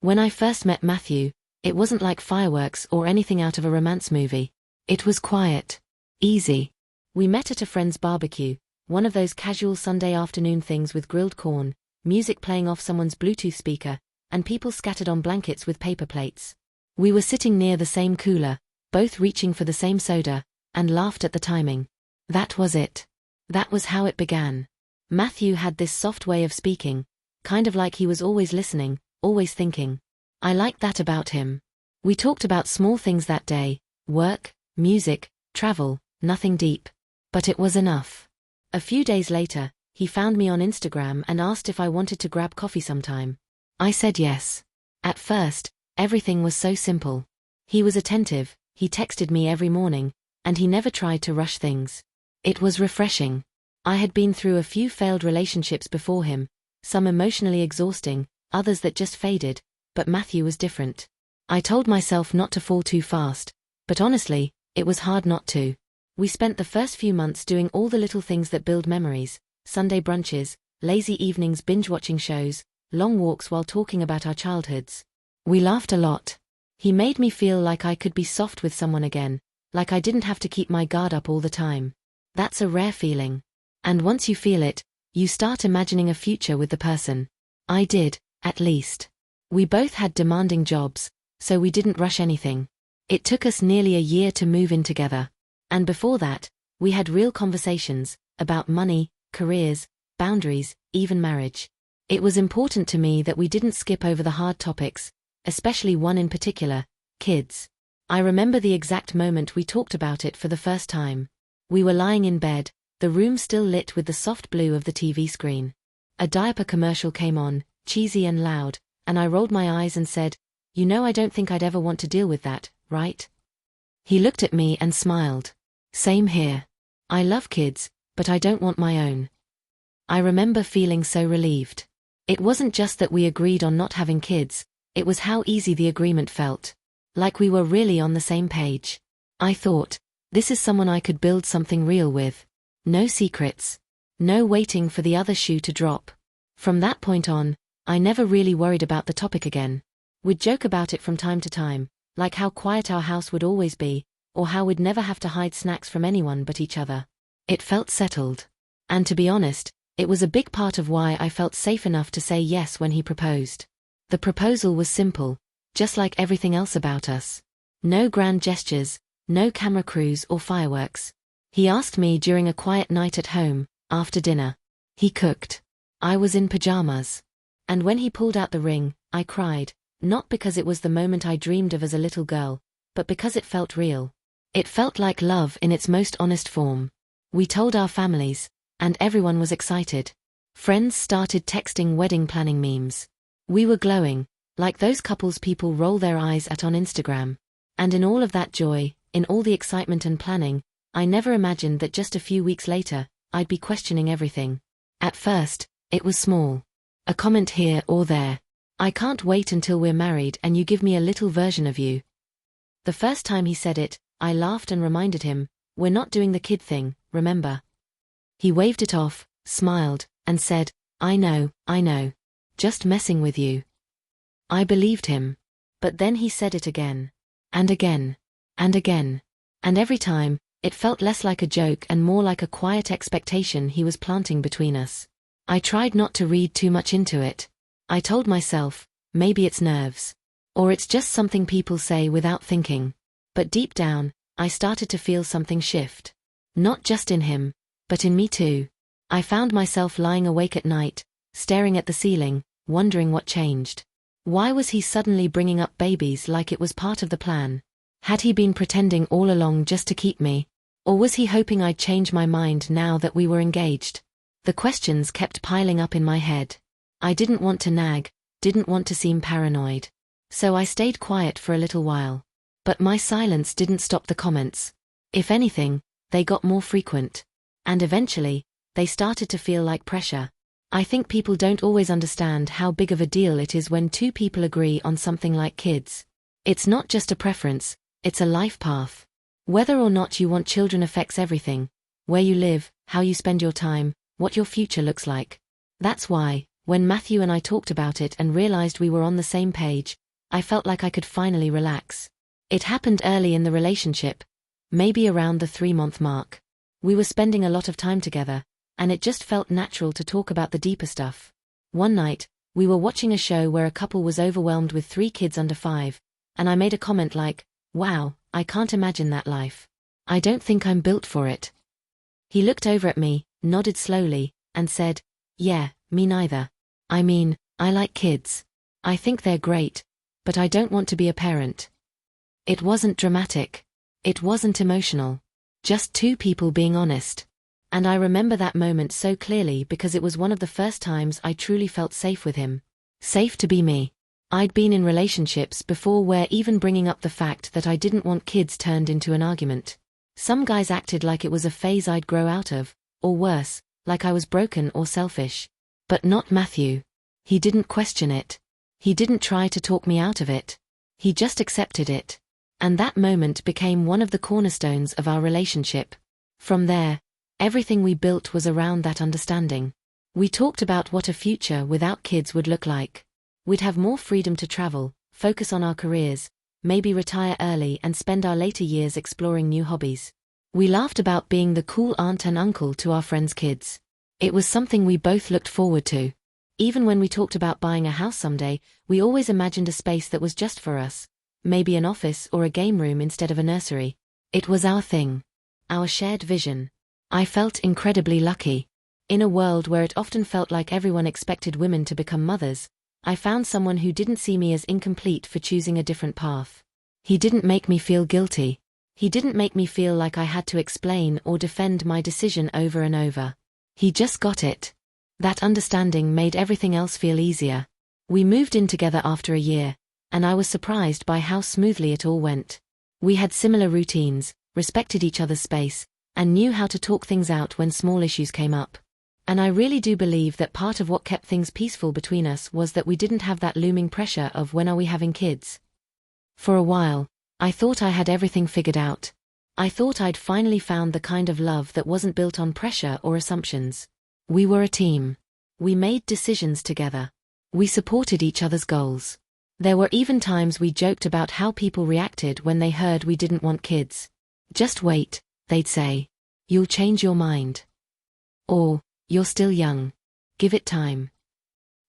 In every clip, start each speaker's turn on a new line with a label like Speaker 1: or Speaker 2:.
Speaker 1: When I first met Matthew, it wasn't like fireworks or anything out of a romance movie. It was quiet. Easy. We met at a friend's barbecue, one of those casual Sunday afternoon things with grilled corn, music playing off someone's Bluetooth speaker, and people scattered on blankets with paper plates. We were sitting near the same cooler, both reaching for the same soda, and laughed at the timing. That was it. That was how it began. Matthew had this soft way of speaking, kind of like he was always listening, always thinking. I liked that about him. We talked about small things that day, work, music, travel, nothing deep. But it was enough. A few days later, he found me on Instagram and asked if I wanted to grab coffee sometime. I said yes. At first, everything was so simple. He was attentive, he texted me every morning, and he never tried to rush things. It was refreshing. I had been through a few failed relationships before him, some emotionally exhausting, others that just faded, but Matthew was different. I told myself not to fall too fast, but honestly, it was hard not to. We spent the first few months doing all the little things that build memories, Sunday brunches, lazy evenings binge-watching shows, long walks while talking about our childhoods. We laughed a lot. He made me feel like I could be soft with someone again, like I didn't have to keep my guard up all the time. That's a rare feeling. And once you feel it, you start imagining a future with the person. I did, at least. We both had demanding jobs, so we didn't rush anything. It took us nearly a year to move in together. And before that, we had real conversations, about money, careers, boundaries, even marriage. It was important to me that we didn't skip over the hard topics, especially one in particular, kids. I remember the exact moment we talked about it for the first time. We were lying in bed, the room still lit with the soft blue of the TV screen. A diaper commercial came on, cheesy and loud, and I rolled my eyes and said, "You know I don't think I'd ever want to deal with that, right?" He looked at me and smiled. Same here. I love kids, but I don't want my own. I remember feeling so relieved. It wasn't just that we agreed on not having kids, it was how easy the agreement felt. Like we were really on the same page. I thought, this is someone I could build something real with. No secrets. No waiting for the other shoe to drop. From that point on, I never really worried about the topic again. We'd joke about it from time to time, like how quiet our house would always be, or how we'd never have to hide snacks from anyone but each other. It felt settled. And to be honest, it was a big part of why I felt safe enough to say yes when he proposed. The proposal was simple, just like everything else about us. No grand gestures, no camera crews or fireworks. He asked me during a quiet night at home, after dinner. He cooked. I was in pajamas. And when he pulled out the ring, I cried, not because it was the moment I dreamed of as a little girl, but because it felt real. It felt like love in its most honest form. We told our families, and everyone was excited. Friends started texting wedding planning memes. We were glowing, like those couples people roll their eyes at on Instagram. And in all of that joy, in all the excitement and planning, I never imagined that just a few weeks later, I'd be questioning everything. At first, it was small. A comment here or there. I can't wait until we're married and you give me a little version of you. The first time he said it, I laughed and reminded him, we're not doing the kid thing, remember? He waved it off, smiled, and said, I know. Just messing with you. I believed him. But then he said it again. And again. And again. And every time, it felt less like a joke and more like a quiet expectation he was planting between us. I tried not to read too much into it. I told myself, maybe it's nerves. Or it's just something people say without thinking. But deep down, I started to feel something shift. Not just in him, but in me too. I found myself lying awake at night, staring at the ceiling, wondering what changed. Why was he suddenly bringing up babies like it was part of the plan? Had he been pretending all along just to keep me? Or was he hoping I'd change my mind now that we were engaged? The questions kept piling up in my head. I didn't want to nag, didn't want to seem paranoid. So I stayed quiet for a little while. But my silence didn't stop the comments. If anything, they got more frequent. And eventually, they started to feel like pressure. I think people don't always understand how big of a deal it is when two people agree on something like kids. It's not just a preference, it's a life path. Whether or not you want children affects everything. Where you live, how you spend your time, what your future looks like. That's why, When Matthew and I talked about it and realized we were on the same page, I felt like I could finally relax. It happened early in the relationship, maybe around the 3-month mark. We were spending a lot of time together, and it just felt natural to talk about the deeper stuff. One night, we were watching a show where a couple was overwhelmed with 3 kids under 5, and I made a comment like, "Wow, I can't imagine that life. I don't think I'm built for it." He looked over at me, nodded slowly, and said, "Yeah, me neither. I mean, I like kids. I think they're great, but I don't want to be a parent." It wasn't dramatic. It wasn't emotional. Just 2 people being honest. And I remember that moment so clearly because it was one of the first times I truly felt safe with him. Safe to be me. I'd been in relationships before where even bringing up the fact that I didn't want kids turned into an argument. Some guys acted like it was a phase I'd grow out of, or worse, like I was broken or selfish. But not Matthew. He didn't question it. He didn't try to talk me out of it. He just accepted it. And that moment became one of the cornerstones of our relationship. From there, everything we built was around that understanding. We talked about what a future without kids would look like. We'd have more freedom to travel, focus on our careers, maybe retire early and spend our later years exploring new hobbies. We laughed about being the cool aunt and uncle to our friends' kids. It was something we both looked forward to. Even when we talked about buying a house someday, we always imagined a space that was just for us, maybe an office or a game room instead of a nursery. It was our thing. Our shared vision. I felt incredibly lucky. In a world where it often felt like everyone expected women to become mothers, I found someone who didn't see me as incomplete for choosing a different path. He didn't make me feel guilty. He didn't make me feel like I had to explain or defend my decision over and over. He just got it. That understanding made everything else feel easier. We moved in together after a year, and I was surprised by how smoothly it all went. We had similar routines, respected each other's space, and knew how to talk things out when small issues came up. And I really do believe that part of what kept things peaceful between us was that we didn't have that looming pressure of when are we having kids. For a while, I thought I had everything figured out. I thought I'd finally found the kind of love that wasn't built on pressure or assumptions. We were a team. We made decisions together. We supported each other's goals. There were even times we joked about how people reacted when they heard we didn't want kids. "Just wait," they'd say. "You'll change your mind." Or, "You're still young. Give it time."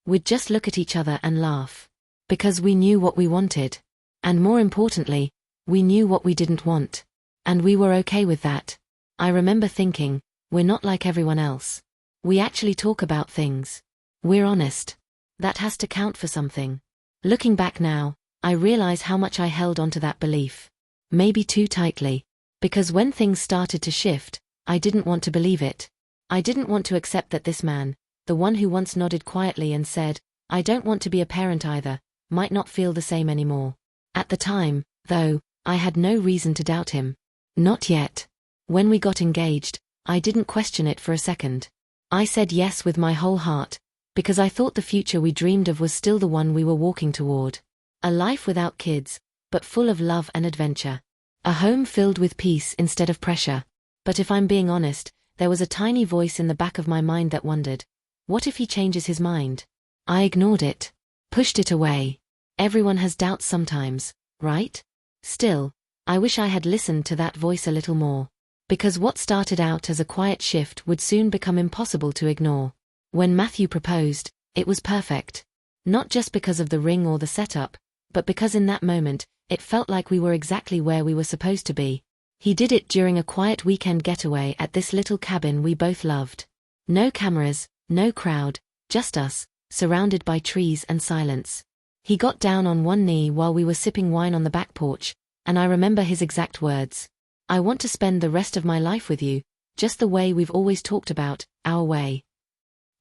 Speaker 1: We'd just look at each other and laugh. Because we knew what we wanted. And more importantly, we knew what we didn't want. And we were okay with that. I remember thinking, we're not like everyone else. We actually talk about things. We're honest. That has to count for something. Looking back now, I realize how much I held onto that belief. Maybe too tightly. Because when things started to shift, I didn't want to believe it. I didn't want to accept that this man, the one who once nodded quietly and said, "I don't want to be a parent either," might not feel the same anymore. At the time, though, I had no reason to doubt him. Not yet. When we got engaged, I didn't question it for a second. I said yes with my whole heart, because I thought the future we dreamed of was still the one we were walking toward. A life without kids, but full of love and adventure. A home filled with peace instead of pressure. But if I'm being honest, there was a tiny voice in the back of my mind that wondered, what if he changes his mind? I ignored it. Pushed it away. Everyone has doubts sometimes, right? Still, I wish I had listened to that voice a little more. Because what started out as a quiet shift would soon become impossible to ignore. When Matthew proposed, it was perfect. Not just because of the ring or the setup, but because in that moment, it felt like we were exactly where we were supposed to be. He did it during a quiet weekend getaway at this little cabin we both loved. No cameras, no crowd, just us, surrounded by trees and silence. He got down on one knee while we were sipping wine on the back porch, and I remember his exact words. "I want to spend the rest of my life with you, just the way we've always talked about, our way."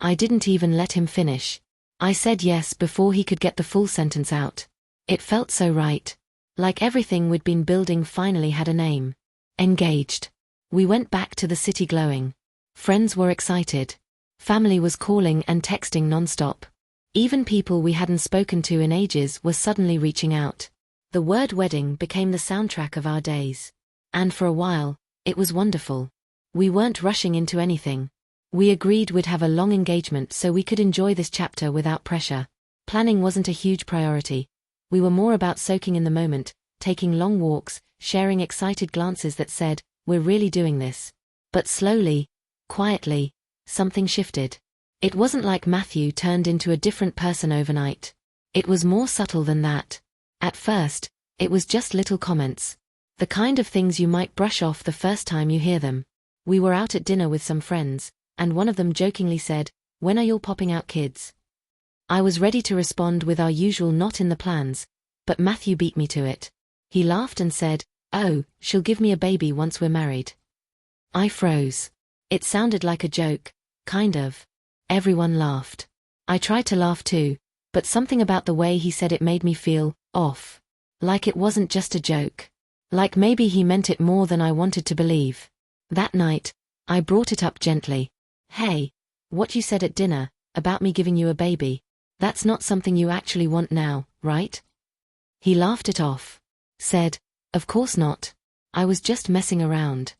Speaker 1: I didn't even let him finish. I said yes before he could get the full sentence out. It felt so right. Like everything we'd been building finally had a name. Engaged. We went back to the city glowing. Friends were excited. Family was calling and texting non-stop. Even people we hadn't spoken to in ages were suddenly reaching out. The word wedding became the soundtrack of our days. And for a while, it was wonderful. We weren't rushing into anything. We agreed we'd have a long engagement so we could enjoy this chapter without pressure. Planning wasn't a huge priority. We were more about soaking in the moment, taking long walks, sharing excited glances that said, "We're really doing this." But slowly, quietly, something shifted. It wasn't like Matthew turned into a different person overnight. It was more subtle than that. At first, it was just little comments. The kind of things you might brush off the first time you hear them. We were out at dinner with some friends, and one of them jokingly said, "When are y'all popping out kids?" I was ready to respond with our usual "not in the plans," but Matthew beat me to it. He laughed and said, "Oh, she'll give me a baby once we're married." I froze. It sounded like a joke, kind of. Everyone laughed. I tried to laugh too, but something about the way he said it made me feel off. Like it wasn't just a joke. Like maybe he meant it more than I wanted to believe. That night, I brought it up gently. "Hey, what you said at dinner, about me giving you a baby, that's not something you actually want now, right?" He laughed it off. Said, "Of course not. I was just messing around."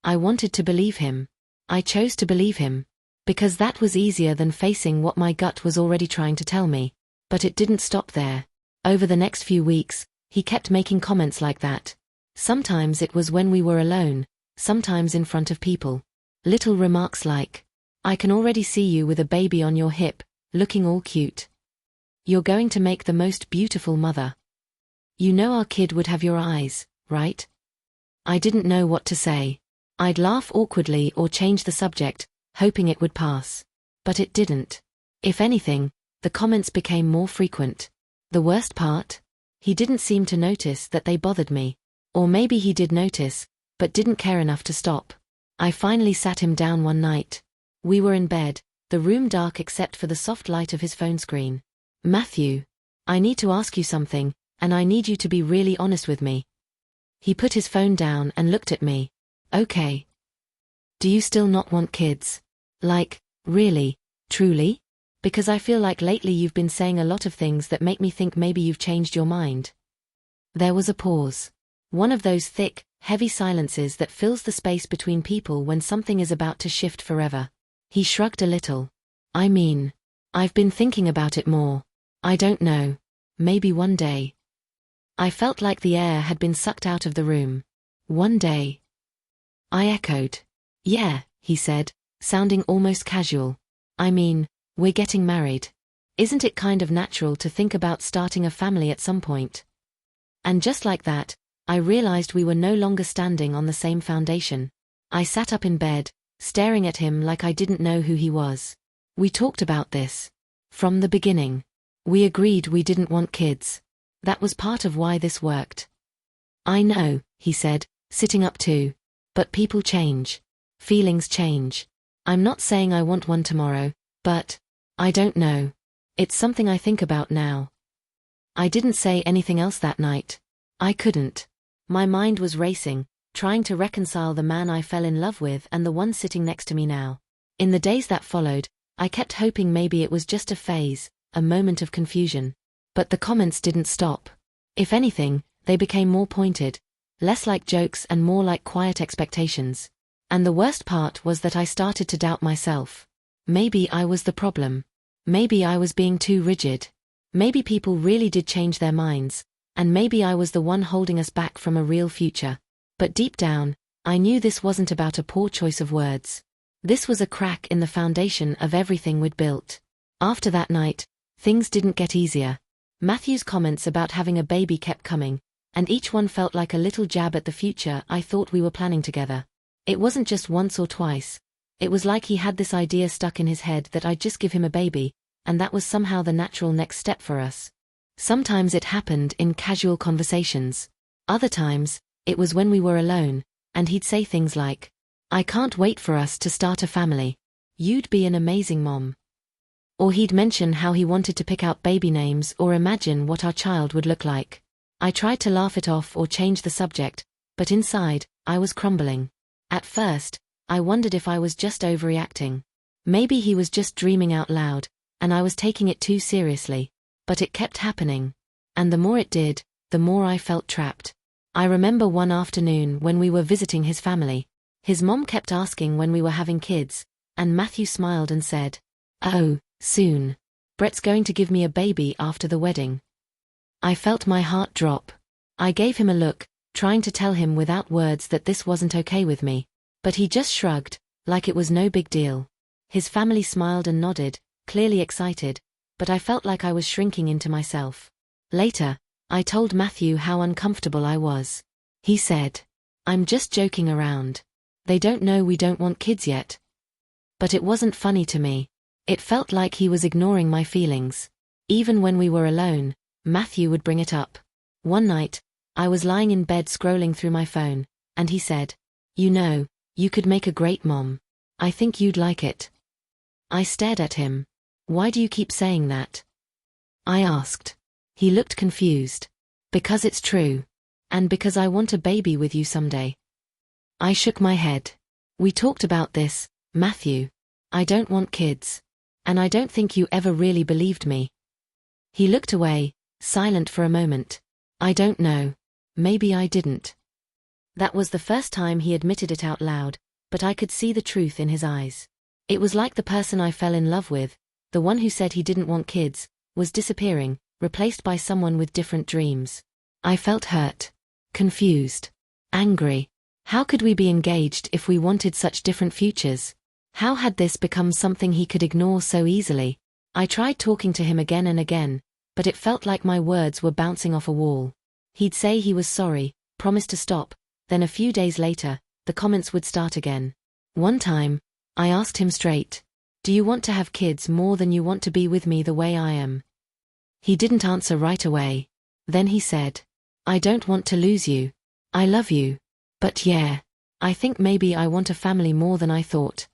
Speaker 1: I wanted to believe him. I chose to believe him. Because that was easier than facing what my gut was already trying to tell me. But it didn't stop there. Over the next few weeks, he kept making comments like that. Sometimes it was when we were alone, sometimes in front of people. Little remarks like, "I can already see you with a baby on your hip, looking all cute. You're going to make the most beautiful mother. You know our kid would have your eyes, right?" I didn't know what to say. I'd laugh awkwardly or change the subject, hoping it would pass. But it didn't. If anything, the comments became more frequent. The worst part? He didn't seem to notice that they bothered me. Or maybe he did notice, but didn't care enough to stop. I finally sat him down one night. We were in bed, the room dark except for the soft light of his phone screen. "Matthew, I need to ask you something, and I need you to be really honest with me." He put his phone down and looked at me. "Okay. Do you still not want kids? Like, really, truly? Because I feel like lately you've been saying a lot of things that make me think maybe you've changed your mind." There was a pause. One of those thick, heavy silences that fills the space between people when something is about to shift forever. He shrugged a little. "I mean, I've been thinking about it more. I don't know. Maybe one day." I felt like the air had been sucked out of the room. "One day." I echoed. "Yeah," he said, sounding almost casual. "I mean, we're getting married. Isn't it kind of natural to think about starting a family at some point?" And just like that, I realized we were no longer standing on the same foundation. I sat up in bed, staring at him like I didn't know who he was. "We talked about this. From the beginning. We agreed we didn't want kids. That was part of why this worked." "I know," he said, sitting up too. "But people change. Feelings change. I'm not saying I want one tomorrow, but I don't know. It's something I think about now." I didn't say anything else that night. I couldn't. My mind was racing, trying to reconcile the man I fell in love with and the one sitting next to me now. In the days that followed, I kept hoping maybe it was just a phase, a moment of confusion. But the comments didn't stop. If anything, they became more pointed, less like jokes and more like quiet expectations. And the worst part was that I started to doubt myself. Maybe I was the problem. Maybe I was being too rigid. Maybe people really did change their minds, and maybe I was the one holding us back from a real future. But deep down, I knew this wasn't about a poor choice of words. This was a crack in the foundation of everything we'd built. After that night, things didn't get easier. Matthew's comments about having a baby kept coming, and each one felt like a little jab at the future I thought we were planning together. It wasn't just once or twice. It was like he had this idea stuck in his head that I'd just give him a baby, and that was somehow the natural next step for us. Sometimes it happened in casual conversations. Other times, it was when we were alone, and he'd say things like, "I can't wait for us to start a family. You'd be an amazing mom." Or he'd mention how he wanted to pick out baby names or imagine what our child would look like. I tried to laugh it off or change the subject, but inside, I was crumbling. At first, I wondered if I was just overreacting. Maybe he was just dreaming out loud, and I was taking it too seriously. But it kept happening. And the more it did, the more I felt trapped. I remember one afternoon when we were visiting his family. His mom kept asking when we were having kids, And Matthew smiled and said, "Oh, soon. Bret's going to give me a baby after the wedding." I felt my heart drop. I gave him a look, trying to tell him without words that this wasn't okay with me. But he just shrugged, like it was no big deal. His family smiled and nodded, clearly excited, but I felt like I was shrinking into myself. Later, I told Matthew how uncomfortable I was. He said, "I'm just joking around. They don't know we don't want kids yet." But it wasn't funny to me. It felt like he was ignoring my feelings. Even when we were alone, Matthew would bring it up. One night, I was lying in bed scrolling through my phone, and he said, "You know, you could make a great mom. I think you'd like it." I stared at him. "Why do you keep saying that?" I asked. He looked confused. "Because it's true. And because I want a baby with you someday." I shook my head. "We talked about this, Matthew. I don't want kids. And I don't think you ever really believed me." He looked away, silent for a moment. "I don't know. Maybe I didn't." That was the first time he admitted it out loud, but I could see the truth in his eyes. It was like the person I fell in love with, the one who said he didn't want kids, was disappearing, replaced by someone with different dreams. I felt hurt, confused, angry. How could we be engaged if we wanted such different futures? How had this become something he could ignore so easily? I tried talking to him again and again, but it felt like my words were bouncing off a wall. He'd say he was sorry, promise to stop, then a few days later, the comments would start again. One time, I asked him straight, "Do you want to have kids more than you want to be with me the way I am?" He didn't answer right away. Then he said, "I don't want to lose you. I love you. But yeah, I think maybe I want a family more than I thought."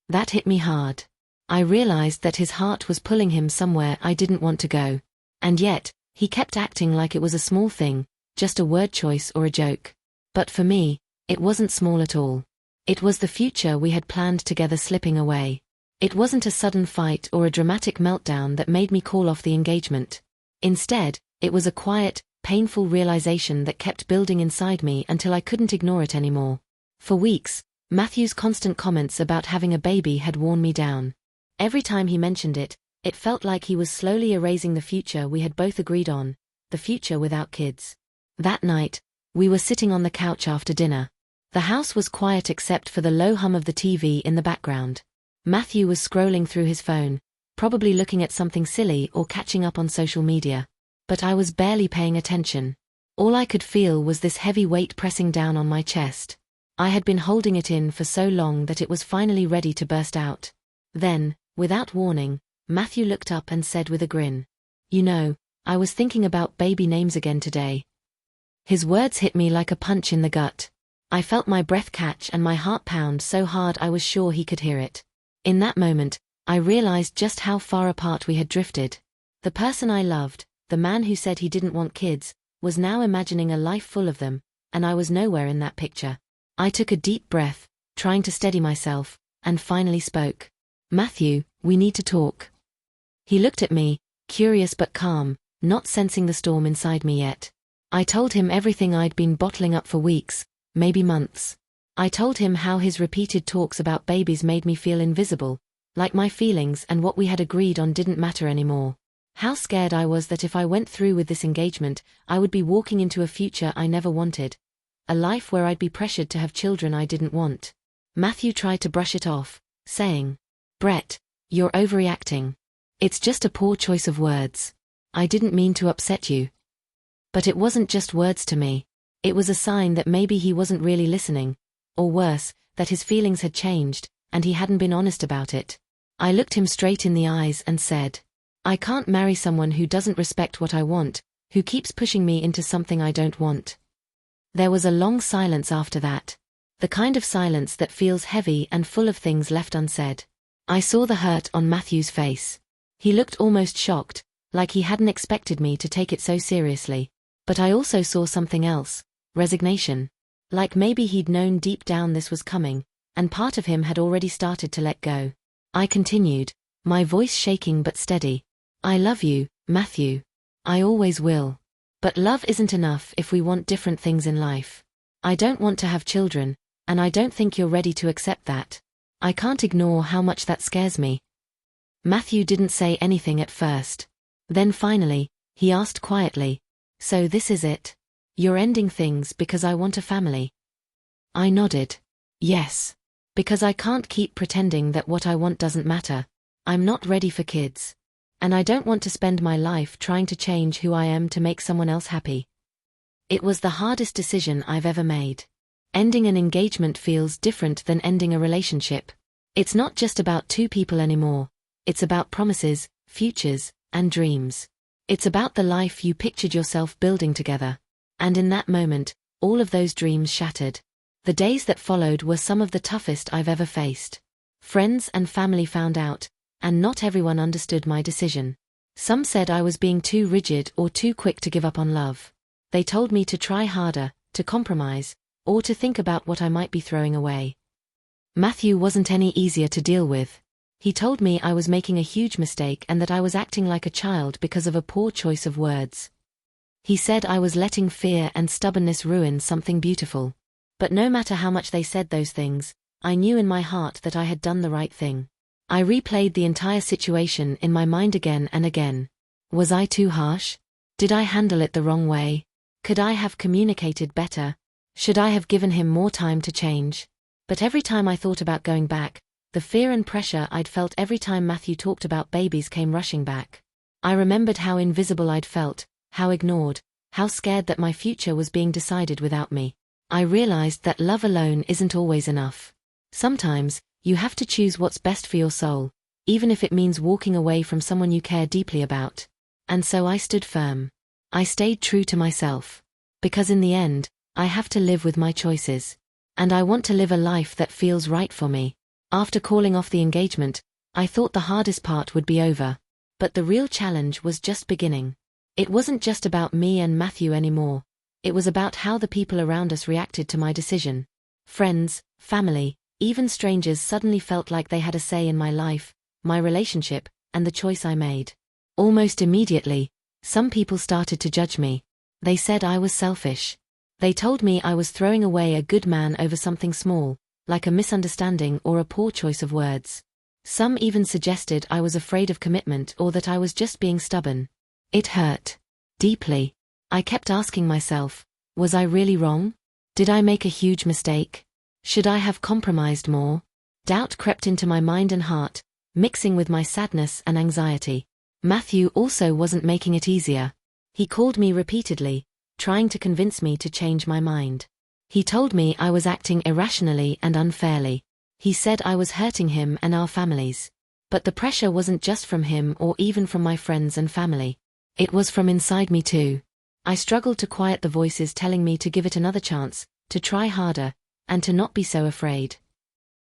Speaker 1: That hit me hard. I realized that his heart was pulling him somewhere I didn't want to go. And yet, he kept acting like it was a small thing, just a word choice or a joke. But for me, it wasn't small at all. It was the future we had planned together slipping away. It wasn't a sudden fight or a dramatic meltdown that made me call off the engagement. Instead, it was a quiet, painful realization that kept building inside me until I couldn't ignore it anymore. For weeks, Matthew's constant comments about having a baby had worn me down. Every time he mentioned it, it felt like he was slowly erasing the future we had both agreed on, the future without kids. That night, we were sitting on the couch after dinner. The house was quiet except for the low hum of the TV in the background. Matthew was scrolling through his phone, probably looking at something silly or catching up on social media. But I was barely paying attention. All I could feel was this heavy weight pressing down on my chest. I had been holding it in for so long that it was finally ready to burst out. Then, without warning, Matthew looked up and said with a grin, "You know, I was thinking about baby names again today." His words hit me like a punch in the gut. I felt my breath catch and my heart pound so hard I was sure he could hear it. In that moment, I realized just how far apart we had drifted. The person I loved, the man who said he didn't want kids, was now imagining a life full of them, and I was nowhere in that picture. I took a deep breath, trying to steady myself, and finally spoke. "Matthew, we need to talk." He looked at me, curious but calm, not sensing the storm inside me yet. I told him everything I'd been bottling up for weeks, maybe months. I told him how his repeated talks about babies made me feel invisible, like my feelings and what we had agreed on didn't matter anymore. How scared I was that if I went through with this engagement, I would be walking into a future I never wanted. A life where I'd be pressured to have children I didn't want. Matthew tried to brush it off, saying, "Bret, you're overreacting. It's just a poor choice of words. I didn't mean to upset you." But it wasn't just words to me. It was a sign that maybe he wasn't really listening, or worse, that his feelings had changed, and he hadn't been honest about it. I looked him straight in the eyes and said, "I can't marry someone who doesn't respect what I want, who keeps pushing me into something I don't want." There was a long silence after that. The kind of silence that feels heavy and full of things left unsaid. I saw the hurt on Matthew's face. He looked almost shocked, like he hadn't expected me to take it so seriously. But I also saw something else, resignation. Like maybe he'd known deep down this was coming, and part of him had already started to let go. I continued, my voice shaking but steady. "I love you, Matthew. I always will. But love isn't enough if we want different things in life. I don't want to have children, and I don't think you're ready to accept that. I can't ignore how much that scares me. Matthew didn't say anything at first. Then finally, he asked quietly, "So this is it? You're ending things because I want a family?" I nodded. Yes. Because I can't keep pretending that what I want doesn't matter. I'm not ready for kids. And I don't want to spend my life trying to change who I am to make someone else happy. It was the hardest decision I've ever made. Ending an engagement feels different than ending a relationship. It's not just about two people anymore. It's about promises, futures, and dreams. It's about the life you pictured yourself building together. And in that moment, all of those dreams shattered. The days that followed were some of the toughest I've ever faced. Friends and family found out, and not everyone understood my decision. Some said I was being too rigid or too quick to give up on love. They told me to try harder, to compromise, or to think about what I might be throwing away. Matthew wasn't any easier to deal with. He told me I was making a huge mistake and that I was acting like a child because of a poor choice of words. He said I was letting fear and stubbornness ruin something beautiful. But no matter how much they said those things, I knew in my heart that I had done the right thing. I replayed the entire situation in my mind again and again. Was I too harsh? Did I handle it the wrong way? Could I have communicated better? Should I have given him more time to change? But every time I thought about going back, the fear and pressure I'd felt every time Matthew talked about babies came rushing back. I remembered how invisible I'd felt, how ignored, how scared that my future was being decided without me. I realized that love alone isn't always enough. Sometimes, you have to choose what's best for your soul, even if it means walking away from someone you care deeply about. And so I stood firm. I stayed true to myself. Because in the end, I have to live with my choices. And I want to live a life that feels right for me. After calling off the engagement, I thought the hardest part would be over. But the real challenge was just beginning. It wasn't just about me and Matthew anymore. It was about how the people around us reacted to my decision. Friends, family, even strangers suddenly felt like they had a say in my life, my relationship, and the choice I made. Almost immediately, some people started to judge me. They said I was selfish. They told me I was throwing away a good man over something small, like a misunderstanding or a poor choice of words. Some even suggested I was afraid of commitment or that I was just being stubborn. It hurt. Deeply. I kept asking myself, was I really wrong? Did I make a huge mistake? Should I have compromised more? Doubt crept into my mind and heart, mixing with my sadness and anxiety. Matthew also wasn't making it easier. He called me repeatedly, trying to convince me to change my mind. He told me I was acting irrationally and unfairly. He said I was hurting him and our families. But the pressure wasn't just from him or even from my friends and family. It was from inside me too. I struggled to quiet the voices telling me to give it another chance, to try harder, and to not be so afraid.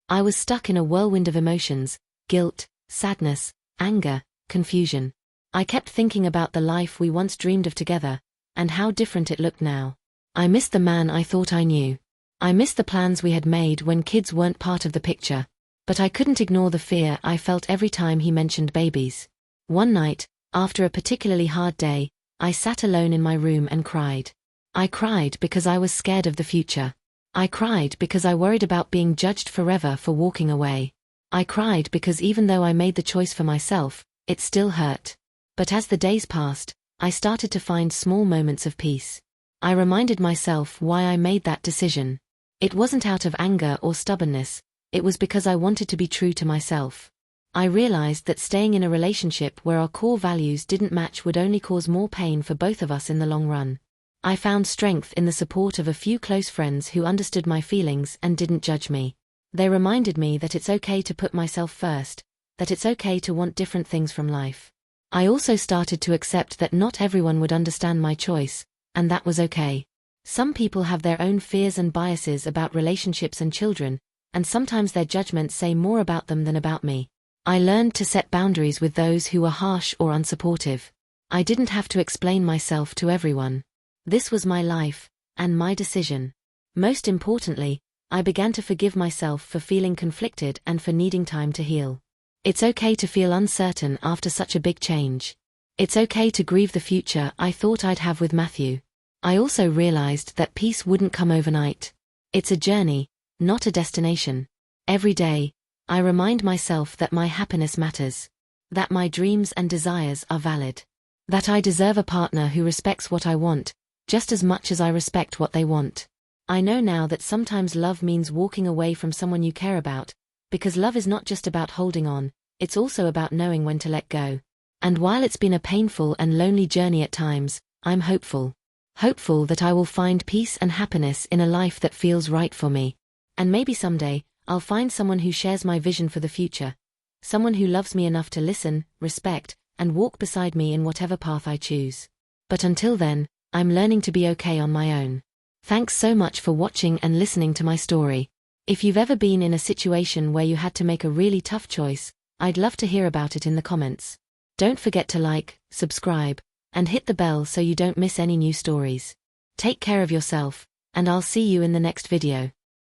Speaker 1: I was stuck in a whirlwind of emotions, guilt, sadness, anger, confusion. I kept thinking about the life we once dreamed of together, and how different it looked now. I missed the man I thought I knew. I missed the plans we had made when kids weren't part of the picture. But I couldn't ignore the fear I felt every time he mentioned babies. One night, after a particularly hard day, I sat alone in my room and cried. I cried because I was scared of the future. I cried because I worried about being judged forever for walking away. I cried because even though I made the choice for myself, it still hurt. But as the days passed, I started to find small moments of peace. I reminded myself why I made that decision. It wasn't out of anger or stubbornness, it was because I wanted to be true to myself. I realized that staying in a relationship where our core values didn't match would only cause more pain for both of us in the long run. I found strength in the support of a few close friends who understood my feelings and didn't judge me. They reminded me that it's okay to put myself first, that it's okay to want different things from life. I also started to accept that not everyone would understand my choice, and that was okay. Some people have their own fears and biases about relationships and children, and sometimes their judgments say more about them than about me. I learned to set boundaries with those who were harsh or unsupportive. I didn't have to explain myself to everyone. This was my life, and my decision. Most importantly, I began to forgive myself for feeling conflicted and for needing time to heal. It's okay to feel uncertain after such a big change. It's okay to grieve the future I thought I'd have with Matthew. I also realized that peace wouldn't come overnight. It's a journey, not a destination. Every day, I remind myself that my happiness matters. That my dreams and desires are valid. That I deserve a partner who respects what I want, just as much as I respect what they want. I know now that sometimes love means walking away from someone you care about, because love is not just about holding on, it's also about knowing when to let go. And while it's been a painful and lonely journey at times, I'm hopeful. Hopeful that I will find peace and happiness in a life that feels right for me. And maybe someday, I'll find someone who shares my vision for the future. Someone who loves me enough to listen, respect, and walk beside me in whatever path I choose. But until then, I'm learning to be okay on my own. Thanks so much for watching and listening to my story. If you've ever been in a situation where you had to make a really tough choice, I'd love to hear about it in the comments. Don't forget to like, subscribe, and hit the bell so you don't miss any new stories. Take care of yourself, and I'll see you in the next video.